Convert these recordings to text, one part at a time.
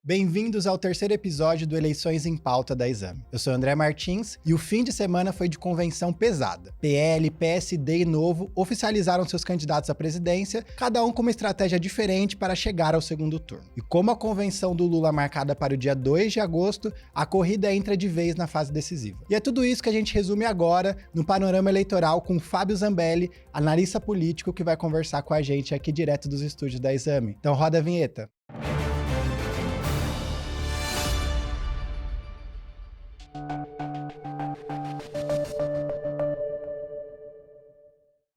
Bem-vindos ao terceiro episódio do Eleições em Pauta da Exame. Eu sou André Martins e o fim de semana foi de convenção pesada. PL, PSD e Novo oficializaram seus candidatos à presidência, cada um com uma estratégia diferente para chegar ao segundo turno. E como a convenção do Lula marcada para o dia 2 de agosto, a corrida entra de vez na fase decisiva. E é tudo isso que a gente resume agora no Panorama Eleitoral com Fábio Zambelli, analista político que vai conversar com a gente aqui direto dos estúdios da Exame. Então roda a vinheta.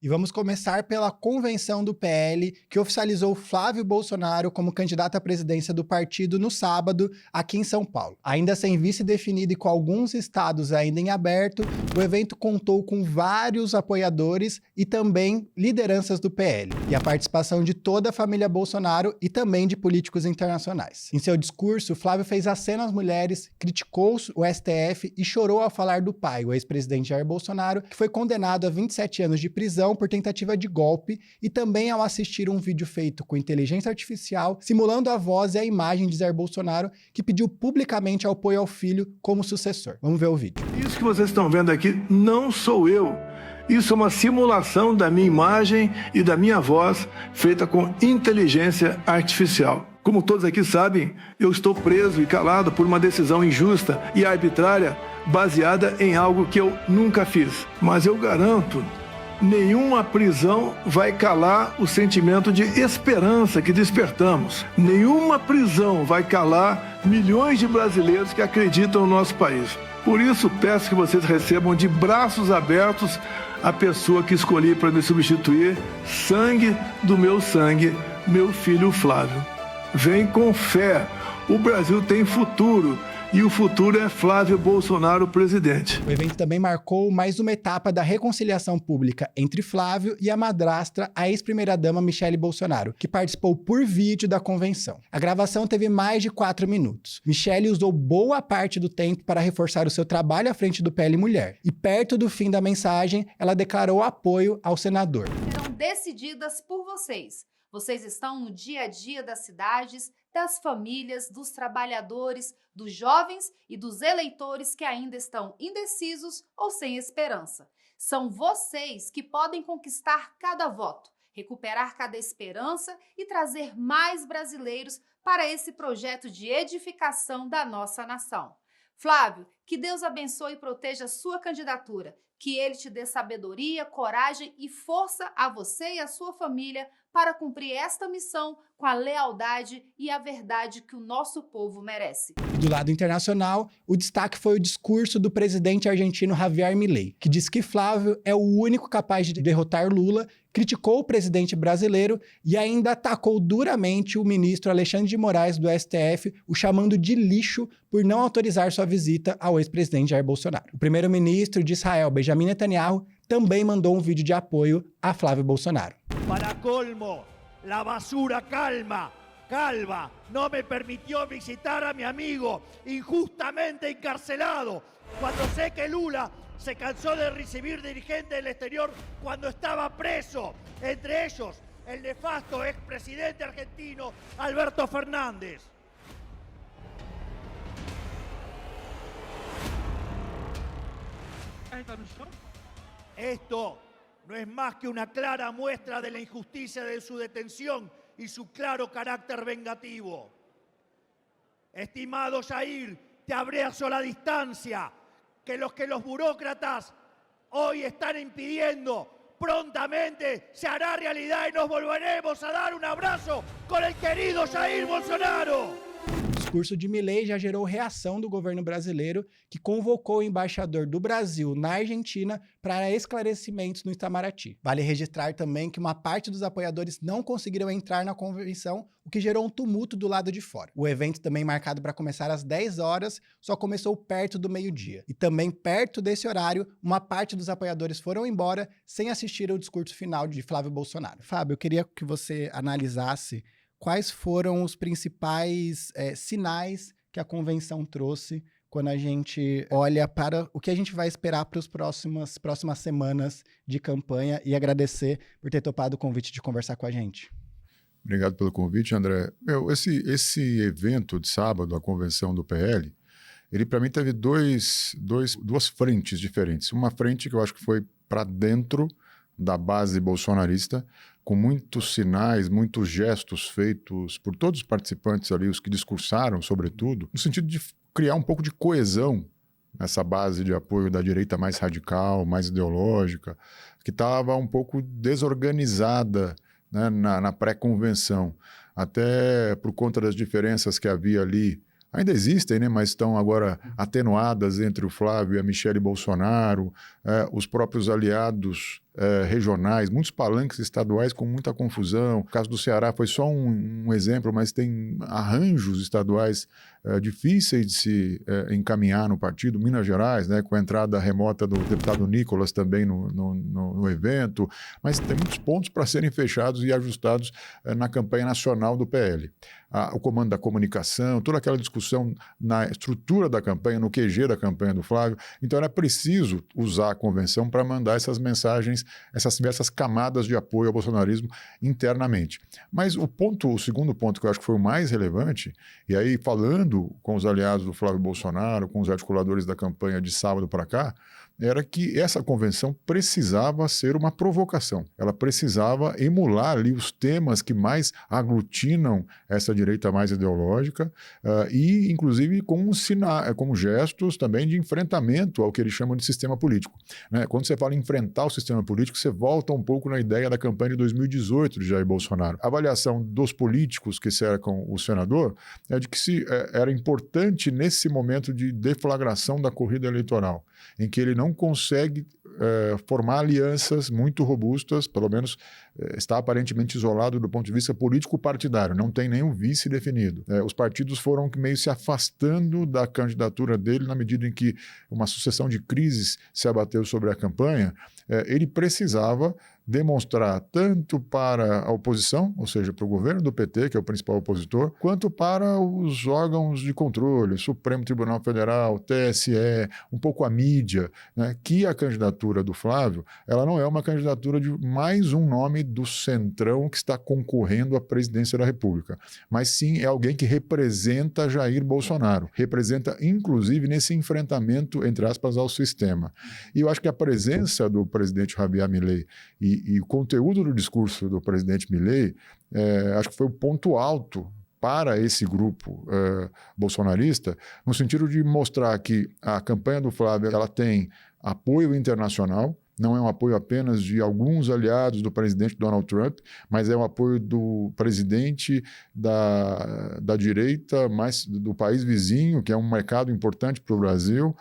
E vamos começar pela convenção do PL, que oficializou Flávio Bolsonaro como candidato à presidência do partido no sábado, aqui em São Paulo. Ainda sem vice definido e com alguns estados ainda em aberto, o evento contou com vários apoiadores e também lideranças do PL, e a participação de toda a família Bolsonaro e também de políticos internacionais. Em seu discurso, Flávio fez aceno às mulheres, criticou o STF e chorou ao falar do pai, o ex-presidente Jair Bolsonaro, que foi condenado a 27 anos de prisão por tentativa de golpe, e também ao assistir um vídeo feito com inteligência artificial, simulando a voz e a imagem de Jair Bolsonaro, que pediu publicamente apoio ao filho como sucessor. Vamos ver o vídeo. Isso que vocês estão vendo aqui não sou eu. Isso é uma simulação da minha imagem e da minha voz, feita com inteligência artificial. Como todos aqui sabem, eu estou preso e calado por uma decisão injusta e arbitrária, baseada em algo que eu nunca fiz. Mas eu garanto, nenhuma prisão vai calar o sentimento de esperança que despertamos. Nenhuma prisão vai calar milhões de brasileiros que acreditam no nosso país. Por isso, peço que vocês recebam de braços abertos a pessoa que escolhi para me substituir, sangue do meu sangue, meu filho Flávio. Vem com fé. O Brasil tem futuro. E o futuro é Flávio Bolsonaro presidente. O evento também marcou mais uma etapa da reconciliação pública entre Flávio e a madrasta, a ex-primeira-dama Michele Bolsonaro, que participou por vídeo da convenção. A gravação teve mais de 4 minutos. Michele usou boa parte do tempo para reforçar o seu trabalho à frente do PL Mulher. E perto do fim da mensagem, ela declarou apoio ao senador. Serão decididas por vocês. Vocês estão no dia a dia das cidades, das famílias, dos trabalhadores, dos jovens e dos eleitores que ainda estão indecisos ou sem esperança. São vocês que podem conquistar cada voto, recuperar cada esperança e trazer mais brasileiros para esse projeto de edificação da nossa nação. Flávio, que Deus abençoe e proteja a sua candidatura, que Ele te dê sabedoria, coragem e força a você e a sua família para cumprir esta missão com a lealdade e a verdade que o nosso povo merece. Do lado internacional, o destaque foi o discurso do presidente argentino Javier Milei, que diz que Flávio é o único capaz de derrotar Lula, criticou o presidente brasileiro e ainda atacou duramente o ministro Alexandre de Moraes do STF, o chamando de lixo por não autorizar sua visita ao ex-presidente Jair Bolsonaro. O primeiro-ministro de Israel, Benjamin Netanyahu, também mandou um vídeo de apoio a Flávio Bolsonaro. Para colmo, la basura calva, no me permitió visitar a mi amigo injustamente encarcelado, cuando sé que Lula se cansó de recibir dirigentes del exterior cuando estaba preso, entre ellos el nefasto expresidente argentino Alberto Fernández. Esto no es más que una clara muestra de la injusticia de su detención y su claro carácter vengativo. Estimado Jair, te abrazo a la distancia, que los burócratas hoy están impidiendo, prontamente se hará realidad y nos volveremos a dar un abrazo con el querido Jair Bolsonaro. O discurso de Milei já gerou reação do governo brasileiro, que convocou o embaixador do Brasil na Argentina para esclarecimentos no Itamaraty. Vale registrar também que uma parte dos apoiadores não conseguiram entrar na convenção, o que gerou um tumulto do lado de fora. O evento, também marcado para começar às 10 horas, só começou perto do meio-dia. E também perto desse horário, uma parte dos apoiadores foram embora sem assistir ao discurso final de Flávio Bolsonaro. Fábio, eu queria que você analisasse quais foram os principais sinais que a convenção trouxe quando a gente olha para o que a gente vai esperar para as próximas semanas de campanha, e agradecer por ter topado o convite de conversar com a gente. Obrigado pelo convite, André. Esse evento de sábado, a convenção do PL, ele para mim teve duas frentes diferentes. Uma frente que eu acho que foi para dentro da base bolsonarista, com muitos sinais, muitos gestos feitos por todos os participantes ali, os que discursaram, sobretudo, no sentido de criar um pouco de coesão nessa base de apoio da direita mais radical, mais ideológica, que estava um pouco desorganizada, né, na pré-convenção, até por conta das diferenças que havia ali. Ainda existem, né, mas estão agora atenuadas entre o Flávio e a Michelle Bolsonaro, os próprios aliados regionais, muitos palanques estaduais com muita confusão. O caso do Ceará foi só um exemplo, mas tem arranjos estaduais difíceis de se encaminhar no partido. Minas Gerais, né, com a entrada remota do deputado Nicolas também no evento, mas tem muitos pontos para serem fechados e ajustados na campanha nacional do PL. O comando da comunicação, toda aquela discussão na estrutura da campanha, no QG da campanha do Flávio. Então era preciso usar a convenção para mandar essas mensagens, essas diversas camadas de apoio ao bolsonarismo internamente. Mas o segundo ponto que eu acho que foi o mais relevante, e aí falando com os aliados do Flávio Bolsonaro, com os articuladores da campanha de sábado para cá, era que essa convenção precisava ser uma provocação. Ela precisava emular ali os temas que mais aglutinam essa direita mais ideológica e, inclusive, como gestos também de enfrentamento ao que eles chamam de sistema político. Né? Quando você fala em enfrentar o sistema político, você volta um pouco na ideia da campanha de 2018 de Jair Bolsonaro. A avaliação dos políticos que cercam o senador é de que era importante, nesse momento de deflagração da corrida eleitoral, em que ele não consegue formar alianças muito robustas, pelo menos está aparentemente isolado do ponto de vista político-partidário, não tem nenhum vice definido. Os partidos foram meio se afastando da candidatura dele na medida em que uma sucessão de crises se abateu sobre a campanha. Ele precisava demonstrar tanto para a oposição, ou seja, para o governo do PT, que é o principal opositor, quanto para os órgãos de controle, Supremo Tribunal Federal, TSE, um pouco a mídia, né, que a candidatura do Flávio, ela não é uma candidatura de mais um nome do centrão que está concorrendo à presidência da República, mas sim é alguém que representa Jair Bolsonaro, representa inclusive nesse enfrentamento, entre aspas, ao sistema. E eu acho que a presença do presidente Javier Milei e o conteúdo do discurso do presidente Milei, acho que foi o ponto alto para esse grupo bolsonarista, no sentido de mostrar que a campanha do Flávio ela tem apoio internacional, não é um apoio apenas de alguns aliados do presidente Donald Trump, mas é um apoio do presidente da direita, mais do país vizinho, que é um mercado importante para o Brasil,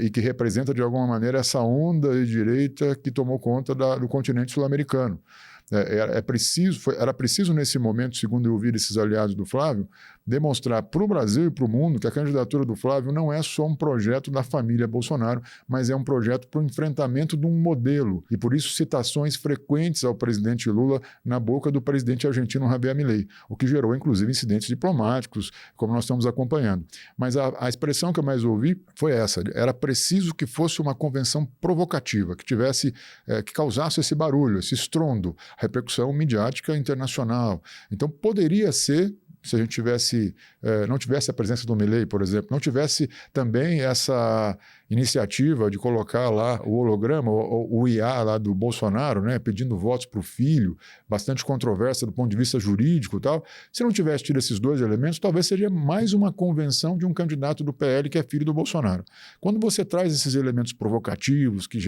e que representa, de alguma maneira, essa onda de direita que tomou conta do continente sul-americano. Era preciso, nesse momento, segundo eu ouvi esses aliados do Flávio, demonstrar para o Brasil e para o mundo que a candidatura do Flávio não é só um projeto da família Bolsonaro, mas é um projeto para o enfrentamento de um modelo. E por isso citações frequentes ao presidente Lula na boca do presidente argentino Javier Milei, o que gerou, inclusive, incidentes diplomáticos, como nós estamos acompanhando. Mas a expressão que eu mais ouvi foi essa: era preciso que fosse uma convenção provocativa, que causasse esse barulho, esse estrondo, repercussão midiática internacional. Então, poderia ser, se a gente não tivesse a presença do Milei, por exemplo, não tivesse também essa iniciativa de colocar lá o holograma, o IA lá do Bolsonaro, né, pedindo votos para o filho, bastante controversa do ponto de vista jurídico e tal. Se não tivesse tido esses dois elementos, talvez seria mais uma convenção de um candidato do PL que é filho do Bolsonaro. Quando você traz esses elementos provocativos que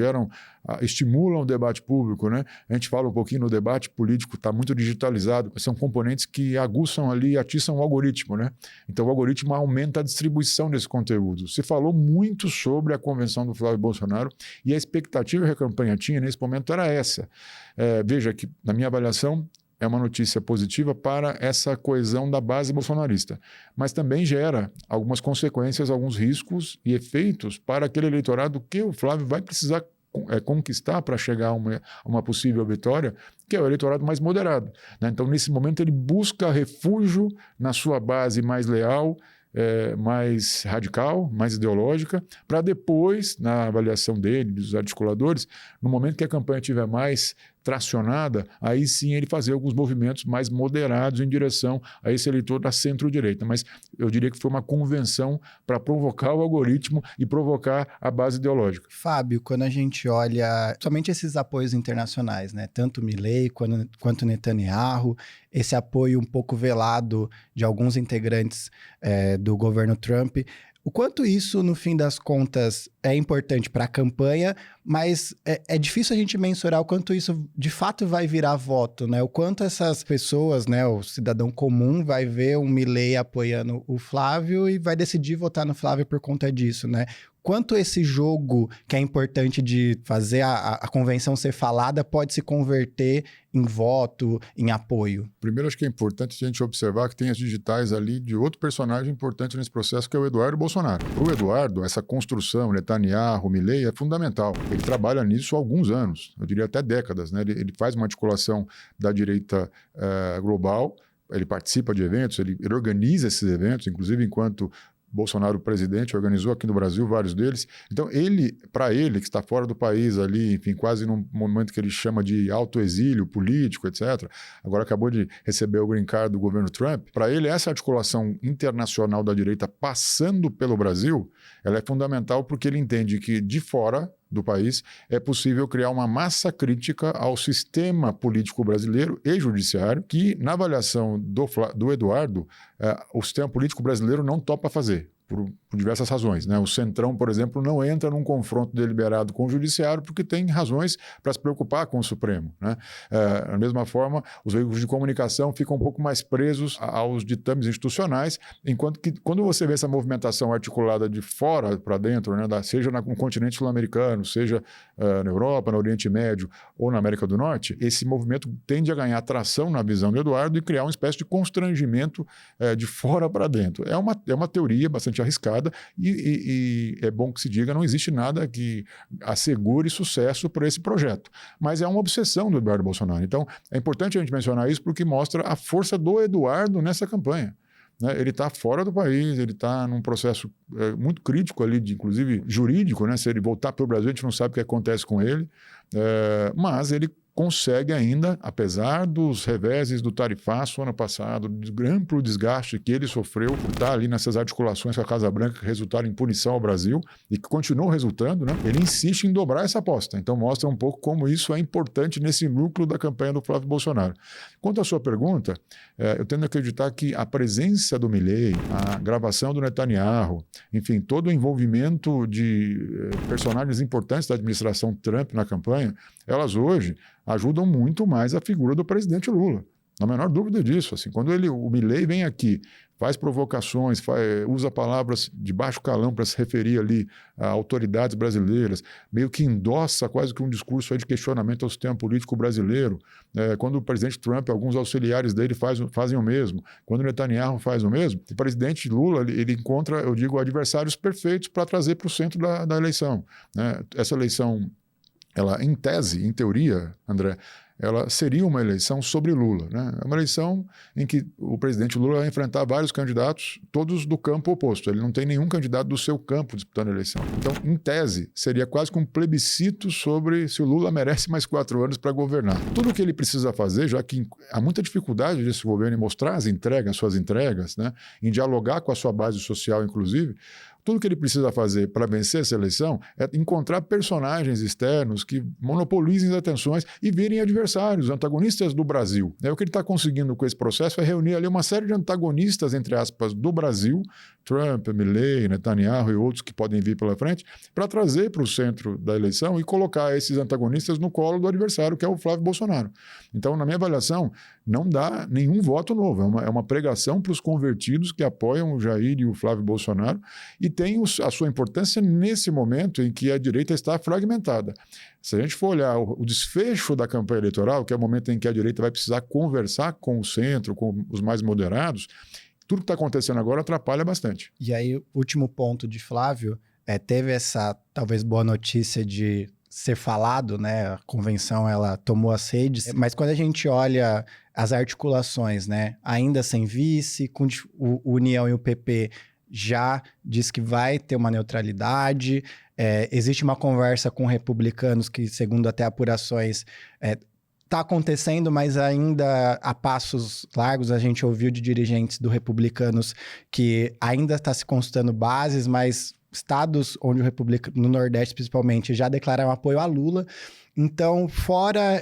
estimulam o debate público, né, a gente fala um pouquinho no debate político, está muito digitalizado, são componentes que aguçam ali, atiçam o algoritmo, né? Então o algoritmo aumenta a distribuição desse conteúdo. Se falou muito sobre a convenção do Flávio Bolsonaro e a expectativa que a campanha tinha nesse momento era essa. Veja que, na minha avaliação, é uma notícia positiva para essa coesão da base bolsonarista, mas também gera algumas consequências, alguns riscos e efeitos para aquele eleitorado que o Flávio vai precisar conquistar para chegar a uma possível vitória, que é o eleitorado mais moderado, né? Então, nesse momento, ele busca refúgio na sua base mais leal, mais radical, mais ideológica, para depois, na avaliação dele, dos articuladores, no momento que a campanha estiver mais tracionada, aí sim ele fazer alguns movimentos mais moderados em direção a esse eleitor da centro-direita. Mas eu diria que foi uma convenção para provocar o algoritmo e provocar a base ideológica. Fábio, quando a gente olha somente esses apoios internacionais, né? Tanto Milei quanto Netanyahu, esse apoio um pouco velado de alguns integrantes do governo Trump, o quanto isso, no fim das contas, é importante para a campanha, mas é difícil a gente mensurar o quanto isso, de fato, vai virar voto, né? O quanto essas pessoas, né, o cidadão comum, vai ver um Milei apoiando o Flávio e vai decidir votar no Flávio por conta disso, né? Quanto esse jogo, que é importante de fazer a convenção ser falada, pode se converter em voto, em apoio? Primeiro, acho que é importante a gente observar que tem as digitais ali de outro personagem importante nesse processo, que é o Eduardo Bolsonaro. Para o Eduardo, essa construção, Netanyahu, Milei, é fundamental. Ele trabalha nisso há alguns anos, eu diria até décadas, né? Ele faz uma articulação da direita global, ele participa de eventos, ele organiza esses eventos, inclusive enquanto Bolsonaro, presidente, organizou aqui no Brasil vários deles. Então, para ele, que está fora do país ali, enfim, quase num momento que ele chama de autoexílio político, etc., agora acabou de receber o green card do governo Trump, para ele essa articulação internacional da direita passando pelo Brasil, ela é fundamental porque ele entende que de fora do país, é possível criar uma massa crítica ao sistema político brasileiro e judiciário, que, na avaliação do Eduardo, o sistema político brasileiro não topa fazer. Por diversas razões, né? O Centrão, por exemplo, não entra num confronto deliberado com o Judiciário porque tem razões para se preocupar com o Supremo, né? Da mesma forma, os veículos de comunicação ficam um pouco mais presos aos ditames institucionais, enquanto que quando você vê essa movimentação articulada de fora para dentro, né? Seja no continente sul-americano, seja na Europa, no Oriente Médio ou na América do Norte, esse movimento tende a ganhar tração na visão do Eduardo e criar uma espécie de constrangimento de fora para dentro. É uma teoria bastante arriscada e é bom que se diga, não existe nada que assegure sucesso por esse projeto. Mas é uma obsessão do Eduardo Bolsonaro. Então, é importante a gente mencionar isso porque mostra a força do Eduardo nessa campanha. Ele está fora do país, ele está num processo muito crítico ali, inclusive jurídico, né? Se ele voltar para o Brasil, a gente não sabe o que acontece com ele, mas ele consegue ainda, apesar dos reveses do tarifaço ano passado, do amplo desgaste que ele sofreu por estar ali nessas articulações com a Casa Branca que resultaram em punição ao Brasil e que continuam resultando, né? Ele insiste em dobrar essa aposta. Então mostra um pouco como isso é importante nesse núcleo da campanha do Flávio Bolsonaro. Quanto à sua pergunta, eu tendo a acreditar que a presença do Milei, a gravação do Netanyahu, enfim, todo o envolvimento de personagens importantes da administração Trump na campanha, elas hoje ajudam muito mais a figura do presidente Lula. Não há a menor dúvida disso. Assim, quando o Milei vem aqui, faz provocações, usa palavras de baixo calão para se referir ali a autoridades brasileiras, meio que endossa quase que um discurso de questionamento ao sistema político brasileiro. Quando o presidente Trump, alguns auxiliares dele fazem o mesmo. Quando o Netanyahu faz o mesmo, o presidente Lula ele encontra, eu digo, adversários perfeitos para trazer para o centro da eleição, né? Essa eleição, ela, em tese, em teoria, André, ela seria uma eleição sobre Lula, né? É uma eleição em que o presidente Lula vai enfrentar vários candidatos, todos do campo oposto. Ele não tem nenhum candidato do seu campo disputando a eleição. Então, em tese, seria quase que um plebiscito sobre se o Lula merece mais 4 anos para governar. Tudo o que ele precisa fazer, já que há muita dificuldade desse governo em mostrar suas entregas, né? Em dialogar com a sua base social, inclusive, tudo que ele precisa fazer para vencer essa eleição é encontrar personagens externos que monopolizem as atenções e virem adversários, antagonistas do Brasil. O que ele está conseguindo com esse processo é reunir ali uma série de antagonistas, entre aspas, do Brasil, Trump, Milei, Netanyahu e outros que podem vir pela frente, para trazer para o centro da eleição e colocar esses antagonistas no colo do adversário, que é o Flávio Bolsonaro. Então, na minha avaliação, não dá nenhum voto novo. É uma pregação para os convertidos que apoiam o Jair e o Flávio Bolsonaro e tem a sua importância nesse momento em que a direita está fragmentada. Se a gente for olhar o desfecho da campanha eleitoral, que é o momento em que a direita vai precisar conversar com o centro, com os mais moderados, tudo que está acontecendo agora atrapalha bastante. E aí, último ponto de Flávio, teve essa talvez boa notícia de ser falado, né? A convenção, ela tomou as redes, mas quando a gente olha as articulações, né? Ainda sem vice, com o União e o PP já diz que vai ter uma neutralidade. Existe uma conversa com republicanos que, segundo até apurações, está acontecendo, mas ainda a passos largos. A gente ouviu de dirigentes do republicanos que ainda está se consultando bases, mas estados onde o republicano, no Nordeste principalmente, já declararam apoio a Lula. Então, fora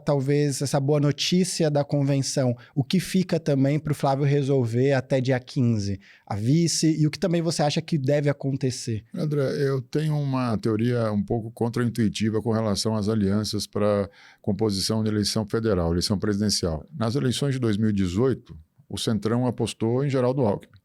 talvez essa boa notícia da convenção, o que fica também para o Flávio resolver até dia 15? A vice, e o que também você acha que deve acontecer? André, eu tenho uma teoria um pouco contraintuitiva com relação às alianças para composição de eleição federal, eleição presidencial. Nas eleições de 2018, o Centrão apostou em Geraldo Alckmin.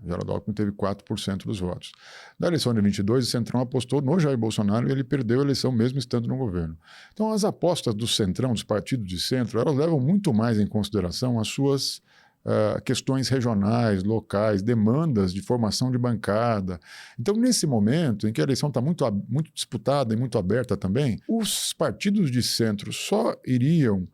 Geraldo Alckmin teve 4% dos votos. Na eleição de 22, o Centrão apostou no Jair Bolsonaro e ele perdeu a eleição mesmo estando no governo. Então, as apostas do Centrão, dos partidos de centro, elas levam muito mais em consideração as suas questões regionais, locais, demandas de formação de bancada. Então, nesse momento em que a eleição está muito disputada e muito aberta também, os partidos de centro só iriam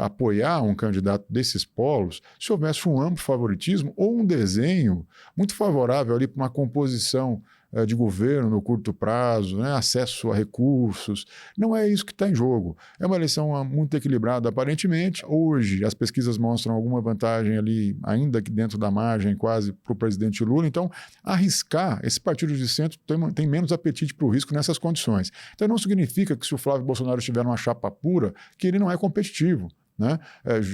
apoiar um candidato desses polos se houvesse um amplo favoritismo ou um desenho muito favorável ali para uma composição de governo no curto prazo, acesso a recursos. Não é isso que está em jogo. É uma eleição muito equilibrada, aparentemente. Hoje, as pesquisas mostram alguma vantagem ali, ainda que dentro da margem, quase para o presidente Lula. Então, arriscar, esse partido de centro tem menos apetite para o risco nessas condições. Então, não significa que se o Flávio Bolsonaro estiver numa chapa pura, que ele não é competitivo.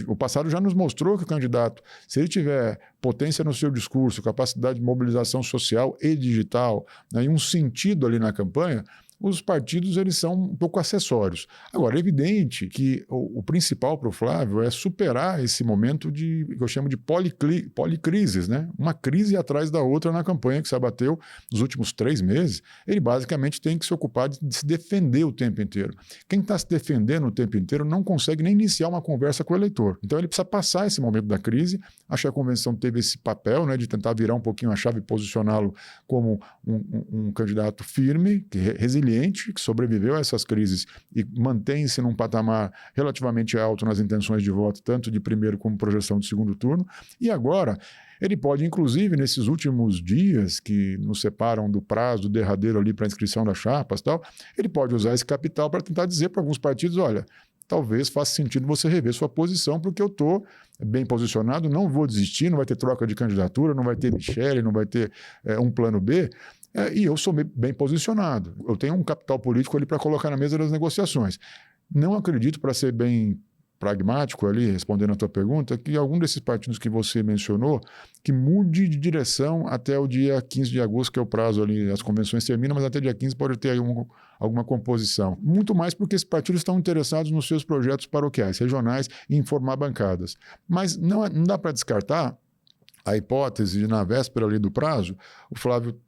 O passado já nos mostrou que o candidato, se ele tiver potência no seu discurso, capacidade de mobilização social e digital, e um sentido ali na campanha, os partidos eles são um pouco acessórios. Agora, é evidente que o principal para o Flávio é superar esse momento que eu chamo de policrises, uma crise atrás da outra na campanha que se abateu nos últimos 3 meses. Ele basicamente tem que se ocupar de se defender o tempo inteiro. Quem está se defendendo o tempo inteiro não consegue nem iniciar uma conversa com o eleitor. Então ele precisa passar esse momento da crise. Acho que a convenção teve esse papel de tentar virar um pouquinho a chave e posicioná-lo como um candidato firme, resiliente, que sobreviveu a essas crises e mantém-se num patamar relativamente alto nas intenções de voto, tanto de primeiro como projeção de segundo turno. E agora, ele pode, inclusive, nesses últimos dias que nos separam do prazo derradeiro ali para a inscrição das chapas e tal, ele pode usar esse capital para tentar dizer para alguns partidos, olha, talvez faça sentido você rever sua posição, porque eu estou bem posicionado, não vou desistir, não vai ter troca de candidatura, não vai ter Michele, não vai ter um plano B, e eu sou bem posicionado. Eu tenho um capital político ali para colocar na mesa das negociações. Não acredito, para ser bem pragmático ali, respondendo a tua pergunta, que algum desses partidos que você mencionou, que mude de direção até o dia 15 de agosto, que é o prazo ali, as convenções terminam, mas até dia 15 pode ter aí alguma composição. Muito mais porque esses partidos estão interessados nos seus projetos paroquiais, regionais, e em formar bancadas. Mas não dá para descartar a hipótese de, na véspera ali do prazo, o Flávio,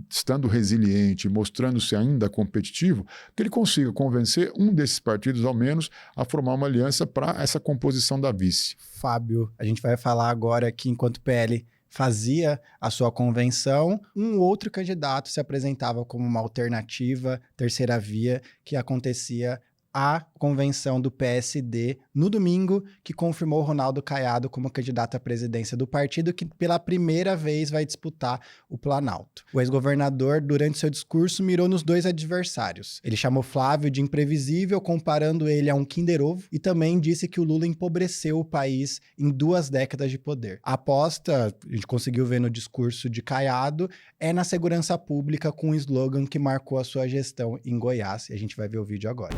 estando resiliente, mostrando-se ainda competitivo, que ele consiga convencer um desses partidos, ao menos, a formar uma aliança para essa composição da vice. Fábio, a gente vai falar agora que, enquanto o PL fazia a sua convenção, um outro candidato se apresentava como uma alternativa, terceira via, que acontecia a convenção do PSD no domingo, que confirmou Ronaldo Caiado como candidato à presidência do partido, que pela primeira vez vai disputar o Planalto. O ex-governador, durante seu discurso, mirou nos 2 adversários. Ele chamou Flávio de imprevisível, comparando ele a um Kinder Ovo, e também disse que o Lula empobreceu o país em 2 décadas de poder. A aposta, a gente conseguiu ver no discurso de Caiado, é na segurança pública, com um slogan que marcou a sua gestão em Goiás. E a gente vai ver o vídeo agora.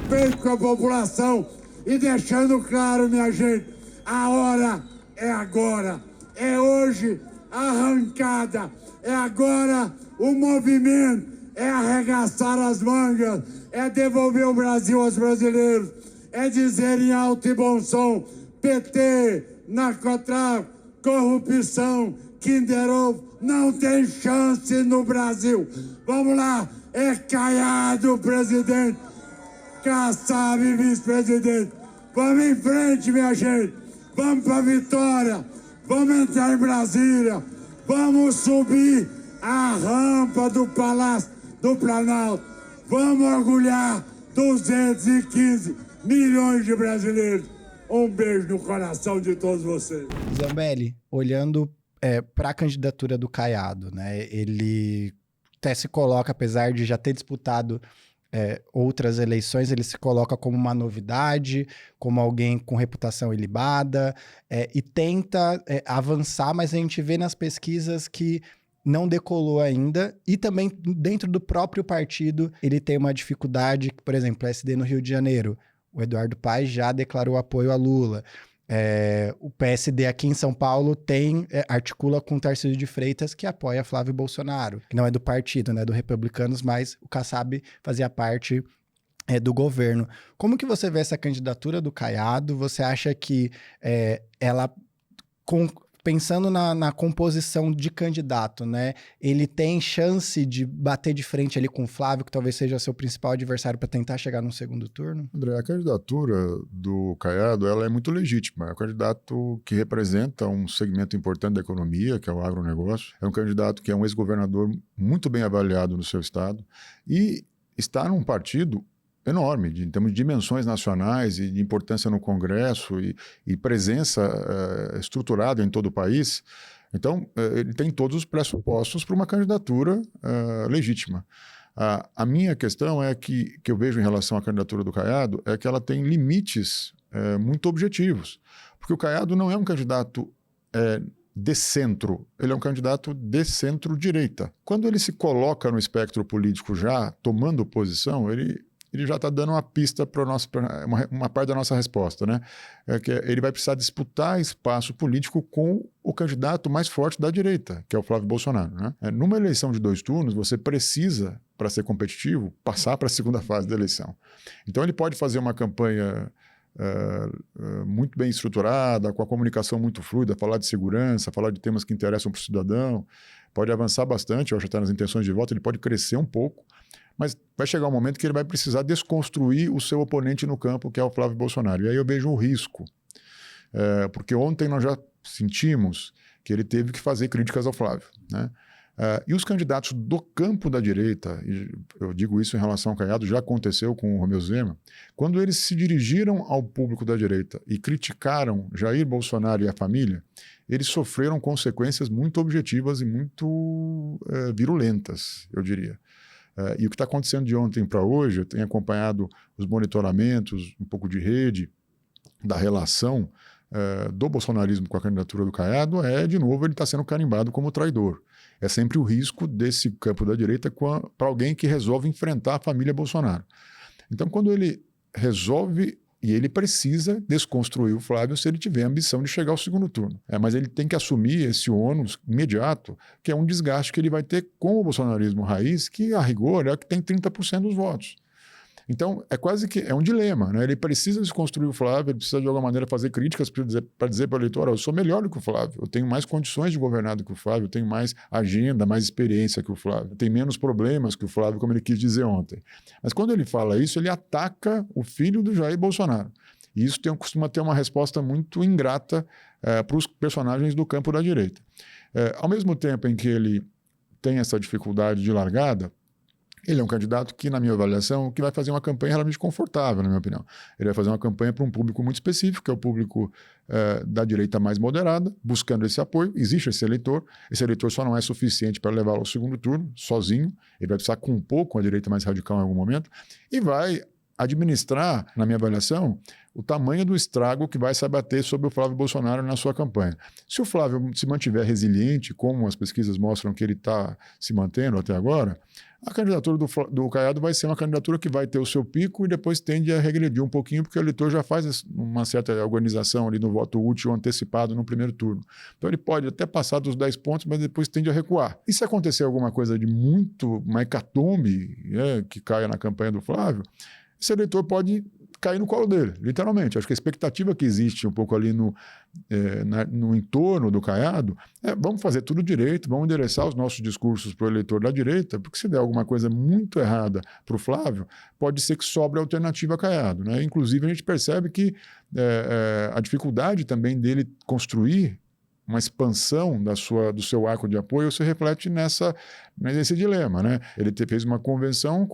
Com a população e deixando claro, minha gente, a hora é agora, é hoje a arrancada, é agora o movimento, é arregaçar as mangas, é devolver o Brasil aos brasileiros, é dizer em alto e bom som, PT, narcotráfico, corrupção, Kinder Ovo, não tem chance no Brasil. Vamos lá, é Caiado, presidente. Kassab, vice-presidente. Vamos em frente, minha gente. Vamos para a vitória. Vamos entrar em Brasília. Vamos subir a rampa do Palácio do Planalto. Vamos orgulhar 215 milhões de brasileiros. Um beijo no coração de todos vocês. Zambelli, olhando para a candidatura do Caiado, né? Ele até se coloca, apesar de já ter disputado outras eleições, ele se coloca como uma novidade, como alguém com reputação ilibada, e tenta avançar, mas a gente vê nas pesquisas que não decolou ainda, e também dentro do próprio partido ele tem uma dificuldade, por exemplo, o PSD no Rio de Janeiro, o Eduardo Paes já declarou apoio a Lula. O PSD aqui em São Paulo articula com o Tarcísio de Freitas, que apoia Flávio Bolsonaro, que não é do partido, né, do Republicanos, mas o Kassab fazia parte do governo. Como que você vê essa candidatura do Caiado? Você acha que ela, pensando na composição de candidato, né, ele tem chance de bater de frente ali com o Flávio, que talvez seja seu principal adversário para tentar chegar num segundo turno? André, a candidatura do Caiado ela é muito legítima. É um candidato que representa um segmento importante da economia, que é o agronegócio. É um candidato que é um ex-governador muito bem avaliado no seu estado e está num partido enorme, em termos de dimensões nacionais e de importância no Congresso e presença estruturada em todo o país. Então, ele tem todos os pressupostos para uma candidatura legítima. A minha questão é que eu vejo em relação à candidatura do Caiado é que ela tem limites muito objetivos, porque o Caiado não é um candidato de centro, ele é um candidato de centro-direita. Quando ele se coloca no espectro político já tomando posição, ele já está dando uma pista para uma parte da nossa resposta, né? Que ele vai precisar disputar espaço político com o candidato mais forte da direita, que é o Flávio Bolsonaro, né? Numa eleição de 2 turnos, você precisa, para ser competitivo, passar para a segunda fase da eleição. Então ele pode fazer uma campanha muito bem estruturada, com a comunicação muito fluida, falar de segurança, falar de temas que interessam para o cidadão, pode avançar bastante, eu acho que está nas intenções de voto, ele pode crescer um pouco, mas vai chegar um momento que ele vai precisar desconstruir o seu oponente no campo, que é o Flávio Bolsonaro. E aí eu vejo um risco, porque ontem nós já sentimos que ele teve que fazer críticas ao Flávio, né? E os candidatos do campo da direita, e eu digo isso em relação ao Caiado, já aconteceu com o Romeu Zema, quando eles se dirigiram ao público da direita e criticaram Jair Bolsonaro e a família, eles sofreram consequências muito objetivas e muito virulentas, eu diria. E o que está acontecendo de ontem para hoje, eu tenho acompanhado os monitoramentos, um pouco de rede, da relação do bolsonarismo com a candidatura do Caiado, de novo, ele está sendo carimbado como traidor. É sempre o risco desse campo da direita para alguém que resolve enfrentar a família Bolsonaro. Então, quando ele resolve, e ele precisa desconstruir o Flávio se ele tiver a ambição de chegar ao segundo turno. Mas ele tem que assumir esse ônus imediato, que é um desgaste que ele vai ter com o bolsonarismo raiz, que a rigor é que tem 30% dos votos. Então, é quase que um dilema, né? Ele precisa desconstruir o Flávio, ele precisa de alguma maneira fazer críticas para dizer para o eleitor, eu sou melhor do que o Flávio, eu tenho mais condições de governar do que o Flávio, eu tenho mais agenda, mais experiência que o Flávio, eu tenho menos problemas que o Flávio, como ele quis dizer ontem. Mas quando ele fala isso, ele ataca o filho do Jair Bolsonaro. E isso costuma ter uma resposta muito ingrata para os personagens do campo da direita. Ao mesmo tempo em que ele tem essa dificuldade de largada, ele é um candidato que, na minha avaliação, que vai fazer uma campanha realmente confortável, na minha opinião. Ele vai fazer uma campanha para um público muito específico, que é o público da direita mais moderada, buscando esse apoio. Existe esse eleitor só não é suficiente para levá-lo ao segundo turno, sozinho. Ele vai precisar compor com a direita mais radical em algum momento e vai administrar, na minha avaliação, o tamanho do estrago que vai se abater sobre o Flávio Bolsonaro na sua campanha. Se o Flávio se mantiver resiliente, como as pesquisas mostram que ele está se mantendo até agora, a candidatura do Caiado vai ser uma candidatura que vai ter o seu pico e depois tende a regredir um pouquinho, porque o eleitor já faz uma certa organização ali no voto útil antecipado no primeiro turno. Então ele pode até passar dos 10 pontos, mas depois tende a recuar. E se acontecer alguma coisa de uma hecatombe que caia na campanha do Flávio, esse eleitor pode cair no colo dele, literalmente. Acho que a expectativa que existe um pouco ali no entorno do Caiado vamos fazer tudo direito, vamos endereçar os nossos discursos para o eleitor da direita, porque se der alguma coisa muito errada para o Flávio, pode ser que sobre a alternativa Caiado, né? Inclusive, a gente percebe que a dificuldade também dele construir uma expansão do seu arco de apoio se reflete nesse dilema, né? Ele fez uma convenção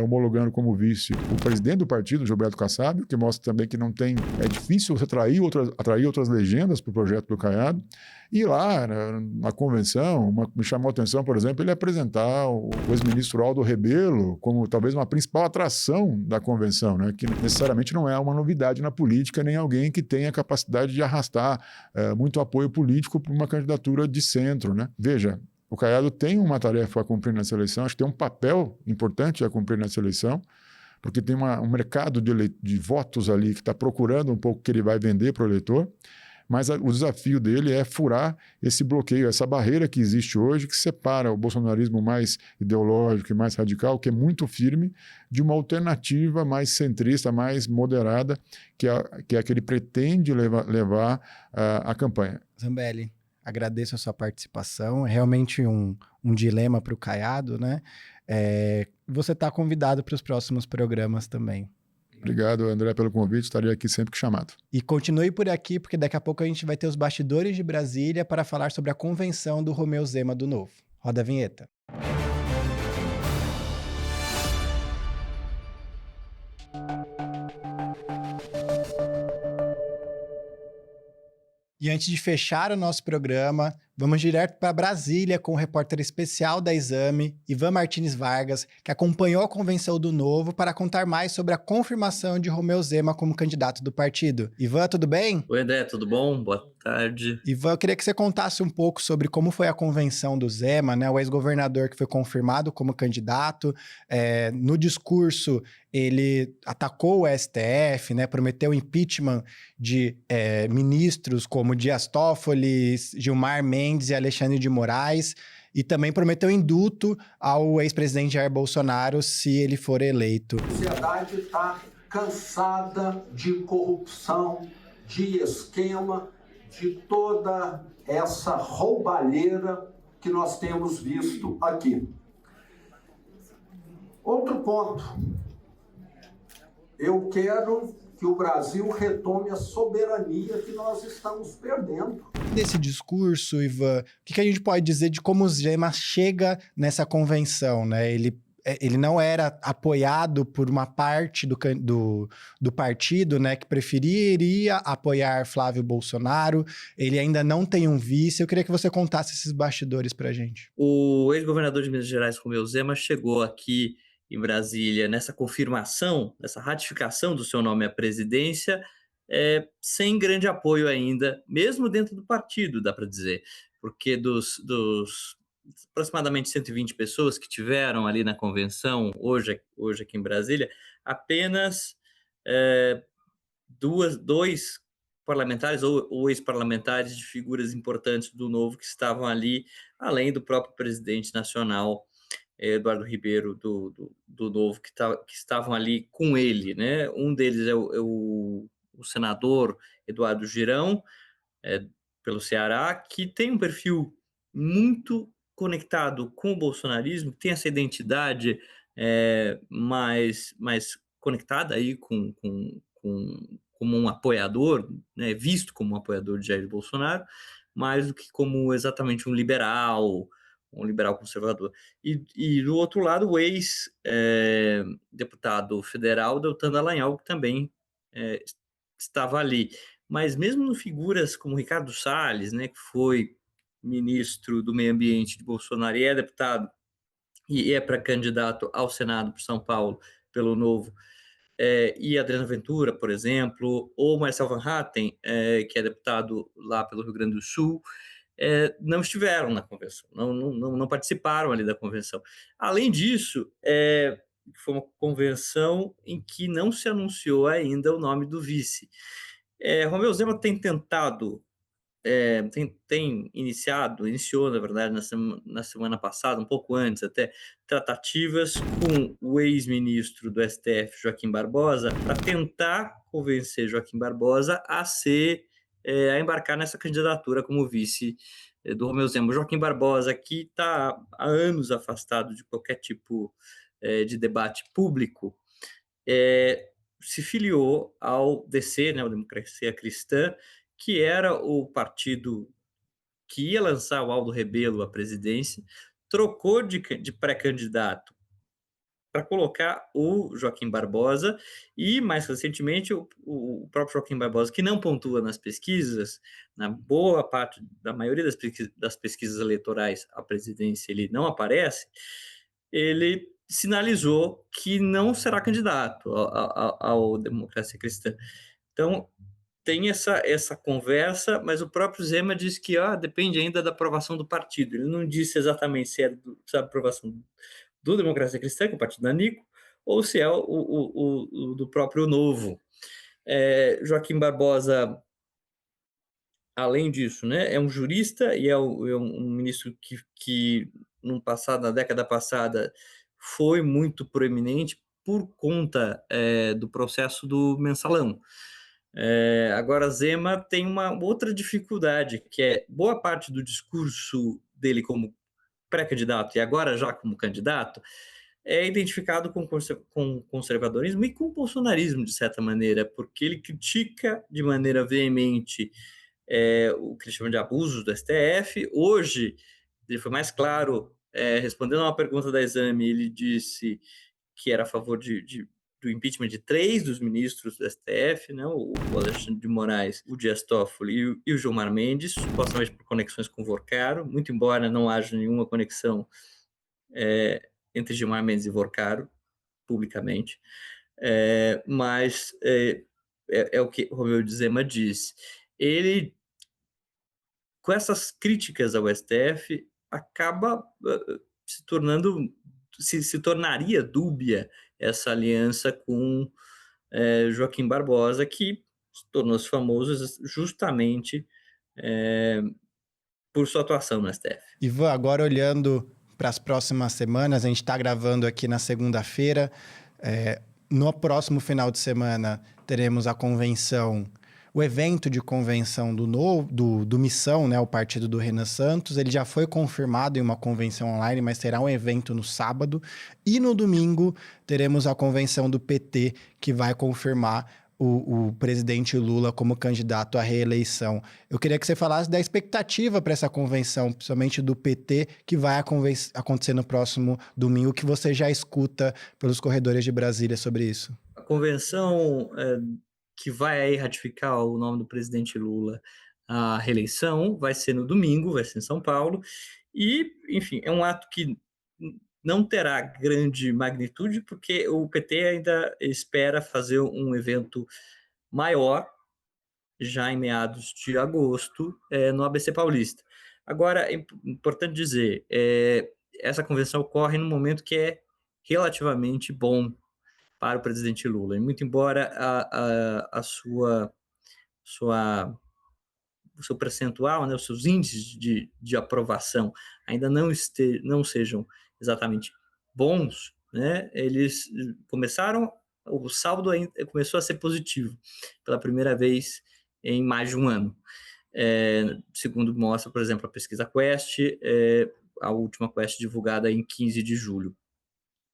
homologando como vice o presidente do partido, Gilberto Kassab, que mostra também que é difícil você atrair outras legendas para o projeto do Caiado. E lá, na convenção, me chamou a atenção, por exemplo, ele apresentar o ex-ministro Aldo Rebelo como talvez uma principal atração da convenção, né? Que necessariamente não é uma novidade na política, nem alguém que tenha a capacidade de arrastar muito apoio político para uma candidatura de centro, né? Veja, o Caiado tem uma tarefa a cumprir nessa eleição, acho que tem um papel importante a cumprir nessa eleição, porque tem um mercado de votos ali que está procurando um pouco o que ele vai vender para o eleitor. Mas o desafio dele é furar esse bloqueio, essa barreira que existe hoje, que separa o bolsonarismo mais ideológico e mais radical, que é muito firme, de uma alternativa mais centrista, mais moderada, que é a que ele pretende levar a campanha. Zambelli, agradeço a sua participação. É realmente um dilema para o Caiado, né? Você está convidado para os próximos programas também. Obrigado, André, pelo convite. Estarei aqui sempre que chamado. E continue por aqui, porque daqui a pouco a gente vai ter os bastidores de Brasília para falar sobre a convenção do Romeu Zema do Novo. Roda a vinheta. E antes de fechar o nosso programa, vamos direto para Brasília com o repórter especial da Exame, Ivan Martins Vargas, que acompanhou a convenção do Novo para contar mais sobre a confirmação de Romeu Zema como candidato do partido. Ivan, tudo bem? Oi, André, tudo bom? Boa tarde. Ivan, eu queria que você contasse um pouco sobre como foi a convenção do Zema, né? O ex-governador que foi confirmado como candidato. No discurso, ele atacou o STF, né? Prometeu impeachment de ministros como Dias Toffoli, Gilmar Mendes e Alexandre de Moraes, e também prometeu indulto ao ex-presidente Jair Bolsonaro se ele for eleito. A sociedade está cansada de corrupção, de esquema, de toda essa roubalheira que nós temos visto aqui. Outro ponto. Eu quero que o Brasil retome a soberania que nós estamos perdendo. Desse discurso, Ivan, o que a gente pode dizer de como o Zema chega nessa convenção, né? Ele não era apoiado por uma parte do partido, né, que preferiria apoiar Flávio Bolsonaro. Ele ainda não tem um vice. Eu queria que você contasse esses bastidores pra gente. O ex-governador de Minas Gerais, Romeu Zema, chegou aqui em Brasília nessa confirmação, nessa ratificação do seu nome à presidência, sem grande apoio ainda, mesmo dentro do partido, dá para dizer, porque dos aproximadamente 120 pessoas que tiveram ali na convenção, hoje aqui em Brasília, apenas dois parlamentares ou ex-parlamentares de figuras importantes do Novo que estavam ali, além do próprio presidente nacional, Eduardo Ribeiro, do Novo, que estavam ali com ele, né? Um deles é o senador Eduardo Girão, pelo Ceará, que tem um perfil muito conectado com o bolsonarismo, que tem essa identidade mais conectada aí como um apoiador, né? Visto como um apoiador de Jair Bolsonaro, mais do que como exatamente um liberal conservador. E do outro lado, o ex-deputado federal, Deltan Dallagnol, que também estava ali. Mas mesmo figuras como Ricardo Salles, né, que foi ministro do Meio Ambiente de Bolsonaro e é deputado e é pré-candidato ao Senado por São Paulo pelo Novo, e Adriano Ventura, por exemplo, ou Marcel Van Hatten, que é deputado lá pelo Rio Grande do Sul, não estiveram na convenção, não participaram ali da convenção. Além disso, foi uma convenção em que não se anunciou ainda o nome do vice. Romeu Zema tem tentado, iniciou, na verdade, na semana passada, um pouco antes até, tratativas com o ex-ministro do STF, Joaquim Barbosa, para tentar convencer Joaquim Barbosa a embarcar nessa candidatura como vice do Romeu Zema. O Joaquim Barbosa, que está há anos afastado de qualquer tipo de debate público, se filiou ao DC, né, a Democracia Cristã, que era o partido que ia lançar o Aldo Rebelo à presidência, trocou de pré-candidato para colocar o Joaquim Barbosa e, mais recentemente, o próprio Joaquim Barbosa, que não pontua nas pesquisas, na boa parte da maioria das pesquisas eleitorais à presidência ele não aparece, ele sinalizou que não será candidato ao Democracia Cristã. Então, tem essa conversa, mas o próprio Zema disse que depende ainda da aprovação do partido. Ele não disse exatamente se é da aprovação do Democracia Cristã, que é o partido da Nico, ou se é o do próprio Novo. Joaquim Barbosa, além disso, né, é um jurista e é um ministro que na década passada, foi muito proeminente por conta do processo do mensalão. Agora, Zema tem uma outra dificuldade, que é boa parte do discurso dele como pré-candidato e agora já como candidato é identificado com conservadorismo e com bolsonarismo, de certa maneira, porque ele critica de maneira veemente o que ele chama de abusos do STF. Hoje, ele foi mais claro, respondendo a uma pergunta da Exame, ele disse que era a favor do impeachment de 3 dos ministros do STF, né, o Alexandre de Moraes, o Dias Toffoli e o Gilmar Mendes, supostamente por conexões com o Vorcaro, muito embora não haja nenhuma conexão entre Gilmar Mendes e Vorcaro, publicamente, mas é o que Romeu de Zema diz. Ele, com essas críticas ao STF, acaba se tornaria dúbia essa aliança com Joaquim Barbosa, que tornou-se famoso justamente por sua atuação no STF. Ivan, agora olhando para as próximas semanas, a gente está gravando aqui na segunda-feira. No próximo final de semana teremos a convenção, o evento de convenção do Missão, né, o partido do Renan Santos. Ele já foi confirmado em uma convenção online, mas será um evento no sábado. E no domingo teremos a convenção do PT, que vai confirmar o presidente Lula como candidato à reeleição. Eu queria que você falasse da expectativa para essa convenção, principalmente do PT, que vai acontecer no próximo domingo, o que você já escuta pelos corredores de Brasília sobre isso. A convenção que vai aí ratificar o nome do presidente Lula à reeleição vai ser no domingo, vai ser em São Paulo, e, enfim, é um ato que não terá grande magnitude, porque o PT ainda espera fazer um evento maior, já em meados de agosto, no ABC Paulista. Agora, é importante dizer, essa convenção ocorre num momento que é relativamente bom para o presidente Lula. E muito embora o seu percentual, né, os seus índices de aprovação ainda não sejam exatamente bons, né, eles começaram, o saldo começou a ser positivo pela primeira vez em mais de um ano. Segundo mostra, por exemplo, a pesquisa Quest, a última Quest divulgada em 15 de julho,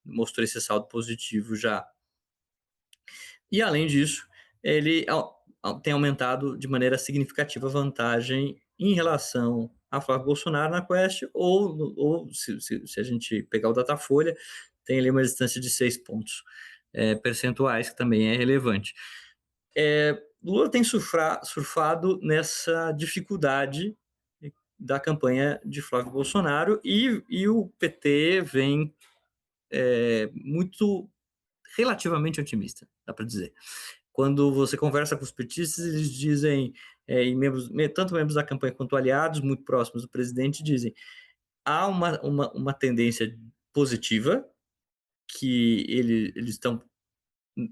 mostrou esse saldo positivo já. E, além disso, ele tem aumentado de maneira significativa a vantagem em relação a Flávio Bolsonaro na Quest, ou se a gente pegar o Datafolha, tem ali uma distância de 6 pontos percentuais, que também é relevante. Lula tem surfado nessa dificuldade da campanha de Flávio Bolsonaro e o PT vem relativamente otimista, dá para dizer. Quando você conversa com os petistas, eles dizem, tanto membros da campanha quanto aliados muito próximos do presidente dizem, há uma tendência positiva, que eles estão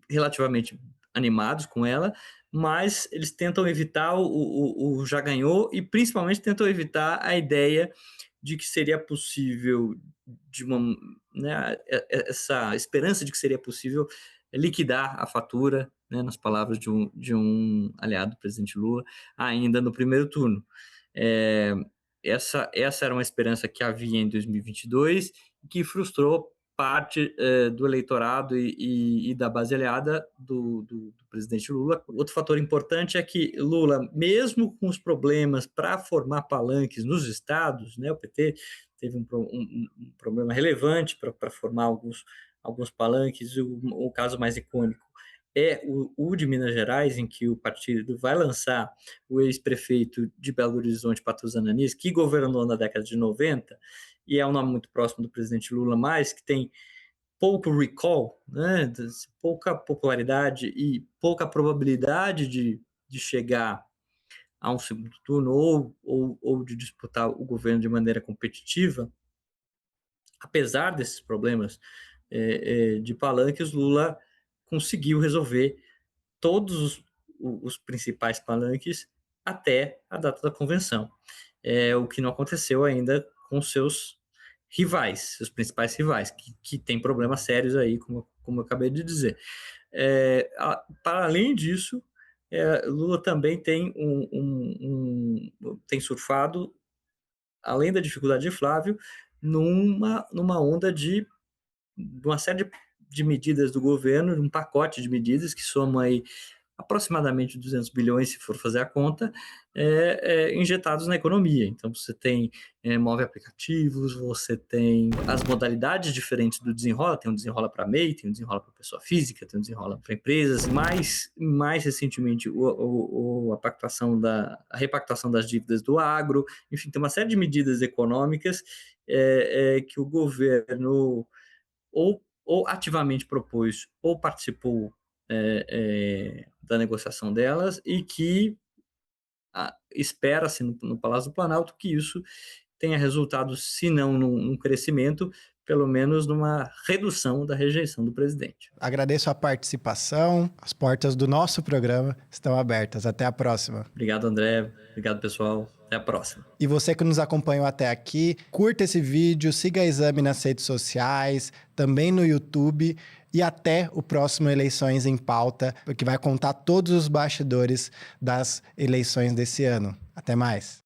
relativamente animados com ela, mas eles tentam evitar o já ganhou e principalmente tentam evitar a ideia de que seria possível, essa esperança de que seria possível liquidar a fatura, né, nas palavras de um aliado do presidente Lula, ainda no primeiro turno. Essa era uma esperança que havia em 2022 e que frustrou parte do eleitorado e da base aliada do presidente Lula. Outro fator importante é que Lula, mesmo com os problemas para formar palanques nos estados, né, o PT teve um problema relevante para formar alguns palanques. O caso mais icônico é o de Minas Gerais, em que o partido vai lançar o ex-prefeito de Belo Horizonte, Patrus Ananias, que governou na década de 90, e é um nome muito próximo do presidente Lula, mas que tem pouco recall, né, pouca popularidade e pouca probabilidade de chegar a um segundo turno ou de disputar o governo de maneira competitiva. Apesar desses problemas de palanques, Lula conseguiu resolver todos os principais palanques até a data da convenção, o que não aconteceu ainda com seus rivais, seus principais rivais, que têm problemas sérios aí, como eu acabei de dizer. Para além disso, Lula também tem tem surfado, além da dificuldade de Flávio, numa onda de uma série de medidas do governo, um pacote de medidas que soma aí aproximadamente 200 bilhões, se for fazer a conta, injetados na economia. Então, você tem move aplicativos, você tem as modalidades diferentes do Desenrola, tem um Desenrola para MEI, tem um Desenrola para pessoa física, tem um Desenrola para empresas, mais recentemente a repactuação das dívidas do agro, enfim, tem uma série de medidas econômicas que o governo ou ativamente propôs ou participou da negociação delas, e que espera-se no Palácio do Planalto que isso tenha resultado, se não num crescimento, pelo menos numa redução da rejeição do presidente. Agradeço a participação, as portas do nosso programa estão abertas. Até a próxima. Obrigado, André. Obrigado, pessoal. Até a próxima. E você que nos acompanhou até aqui, curta esse vídeo, siga a Exame nas redes sociais, também no YouTube, e até o próximo Eleições em Pauta, que vai contar todos os bastidores das eleições desse ano. Até mais!